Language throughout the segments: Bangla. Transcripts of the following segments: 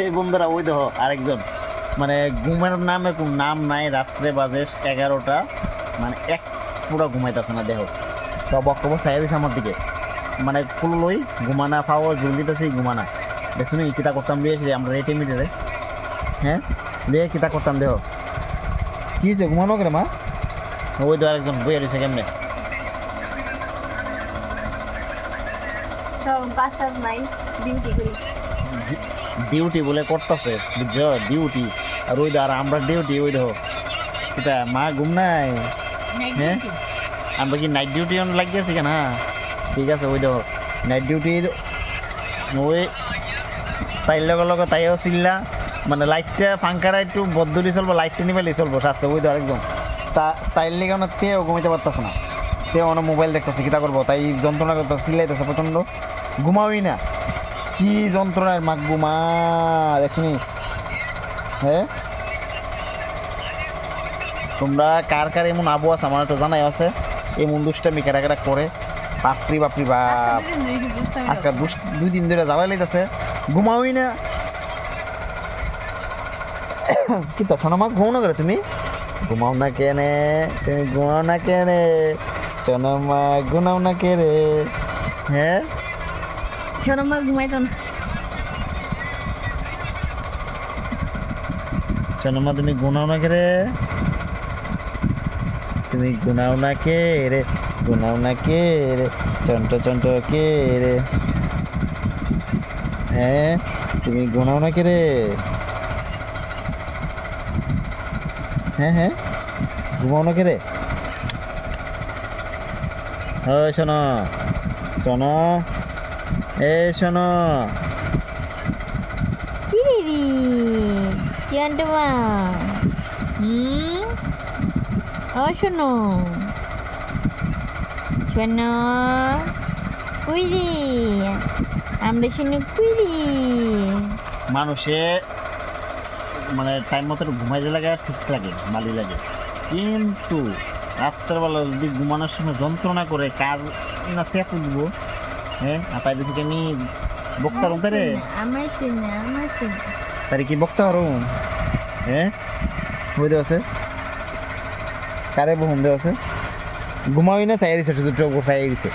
এই বন্ধুরা ওই দেখো আরেকজন মানে ঘুমের নামে কোন নাম নাই, রাত্রে বাজে 11টা, মানে এক পুরো ঘুমাইতেছে না, দেখো তো বক্তব্য চাই রয়েছে আমার দিকে, মানে ফুল লই ঘুমানা পাও জল দিতেছি ঘুমানা। দেখছো নি কিতা করতাম লিয়ে আমরা রেটে মিটারে, হ্যাঁ লিয়ে কিতা করতাম দেখো কি হয়েছে ঘুমানো করে মা। ওই তো আরেকজন বইয়া রয়েছে কেমনে, কাজ টাজ নাই, ডিউটি করি। ডিউটি বলে করতেছে বুঝছো, ডিউটি। আর ওই আর আমরা ডিউটি ওই দেখো কিতা মা ঘুম নাই, হ্যাঁ আমরা কি নাইট ডিউটি লাগিয়েছি কেন? ঠিক আছে ওই দেখো নাইট ডিউটির ওই তাইর লগে লগে তাইও চিল্লা, মানে লাইটটা ফাঙ্কাটা একটু বদলি চলবো, লাইটটা নিবেলি চলবো সাজছে ওই তো আরেকজন তাইর লেগে না তেও ঘুমাইতে পারতেছে না, তেও অনেক মোবাইল দেখতেছে কিতা করবো, তাই যন্ত্রণা করতেছে চিল্লাইতেছে প্রচণ্ড, ঘুমাওই না কি যন্ত্রণার মাক ঘুমা দেখছো নি। হ্যাঁ তোমরা কার কার এমন আবু আছে আমার একটু জানাই আছে, এই মন দুষ্টামি কেটা কেটা করে, বাপরি বাপরি বাপ আজকে 2 দিন ধরে জ্বালাই লাইতেছে, ঘুমাওই না। কি তো সোনা মা ঘুমাও না করে তুমি, ঘুমাও না কেনে তুমি, ঘুমাও না কেনে সোনা মা, ঘুমাও না কে রে? হ্যাঁ ছোট মা ঘুমাইতো না। সোনা মা তুমি ঘুমাও না কে রে, তুমি গুনাও না কে রে, গুনাও না কে রে, চন্ট চন্ট কে রে? হ্যাঁ তুমি গুনাও না কে রে? হ্যাঁ হ্যাঁ ঘুমাও না কে রে? ওই শোনো শোনো, এ শোনো, কি রে চিয়ান্টু মা, ও শোনো শোনো, কুই রে আমরা শোনো কুই রে। মানুষে মানে টাইম মতো ঘুমাই লাগে আর ঠিক লাগে ভালোই লাগে, কিন্তু রাত্রেবেলা যদি ঘুমানোর সময় যন্ত্রণা করে কার না চেপে দিব, হ্যাঁ আর তাই দেখি আমি বক্তার হতে রে, আমার শোনো আমার শোনো। তারে কি বক্তা হরো? হ্যাঁ বুঝতে আছে কারে বহুম দেওয়া আছে, ঘুমাওই না চাই দিছে, শুধু চোখ চাই দিছে,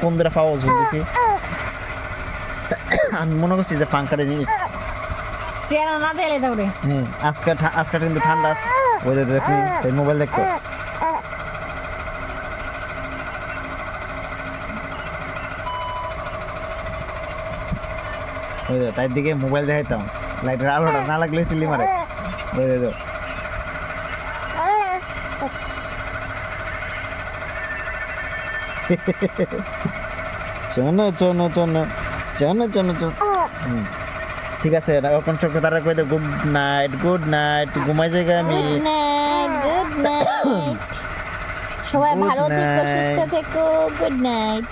কোন দিকে পাওয়া ঝুলতেছি আমি মনে করছি যে পাঙ্কারে নিয়ে সেরা না দিলে তাহলে হ্যাঁ আজকে কিন্তু ঠান্ডা আছে, ওই যে দেখছি তাই মোবাইল দেখতো, ওই যে তাই দিকে মোবাইল দেখাইতাম, লাইটের আলোটা না লাগলে সিলি মারে, ওই যে চনো চনো চনো চনো চনো চনো। ঠিক আছে এখন চোখ তারা কই দে গুড নাইট ঘুমাই জায়গা আমি, গুড নাইট সবাই Good ভালো থেকো night. সুস্থ থেকো, গুড নাইট।